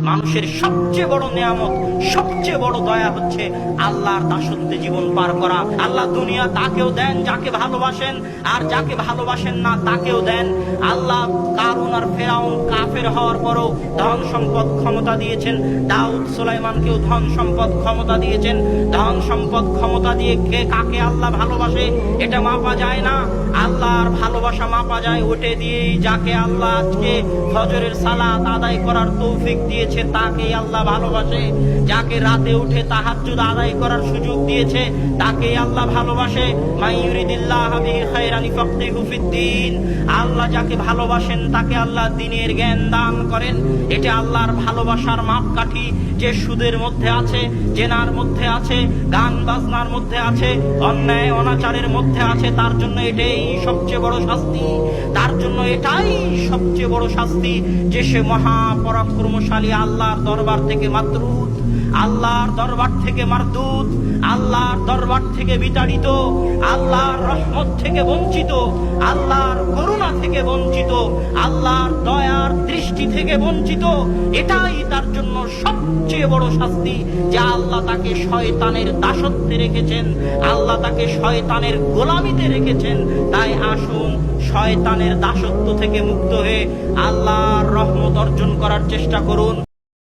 মানুষের সবচেয়ে বড় নিয়ামত, সবচেয়ে বড় দয়া হচ্ছে আল্লাহর দাসত্বে জীবন পার করা। আল্লাহ দুনিয়া তাকেও দেন যাকে ভালোবাসেন, আর যাকে ভালোবাসেন না তাকেও দেন। আল্লাহ কারুন আর ফেরাউন কাফের হওয়ার পরও ধন সম্পদ ক্ষমতা দিয়েছেন। দাউদ সুলাইমানকেও ধন সম্পদ ক্ষমতা দিয়েছেন। ধন সম্পদ ক্ষমতা দিয়ে কে কাকে আল্লাহ ভালোবাসে এটা মাপা যায় না। আল্লাহর ভালোবাসা মাপা যায় ওটে দিয়েই, যাকে আল্লাহ আজকে ফজরের সালাত আদায় করার তৌফিক দিয়েছে তাকে আল্লাহ ভালোবাসে। যাকে রাতে উঠে তাহাজ্জুদ আদায় করার সুযোগ দিয়েছে তাকে আল্লাহ ভালোবাসে। মান ইউরিদিল্লাহু বিহি খায়রান ইফাক্কিহু ফিদ্দীন। আল্লাহ যাকে ভালোবাসেন তাকে আল্লাহ দ্বীনের জ্ঞান দান করেন। এটা আল্লাহর ভালোবাসার মাপকাঠি। যে সুদের মধ্যে আছে, জেনার মধ্যে আছে, গান বাজনার মধ্যে আছে, অন্যায় অনাচারের মধ্যে আছে, তার জন্য এটাই সবচেয়ে বড় শাস্তি। তার জন্য এটাই সবচেয়ে বড় শাস্তি যে সে মহাপরাক্রমশালী আল্লাহর দরবার থেকে মাতরুদ, আল্লাহর দরবার থেকে মারদুদ, আল্লাহর দরবার থেকে বিতাড়িত, আল্লাহর রহমত থেকে বঞ্চিত, আল্লাহর করুণা থেকে বঞ্চিত, আল্লাহর দয়ার দৃষ্টি থেকে বঞ্চিত। এটাই তার জন্য সবচেয়ে বড় শাস্তি যে আল্লাহ তাকে শয়তানের দাসত্বে রেখেছেন, আল্লাহ তাকে শয়তানের গোলামিতে রেখেছেন। তাই আসুন শয়তানের দাসত্ব থেকে মুক্ত হয়ে আল্লাহর রহমত অর্জন করার চেষ্টা করুন।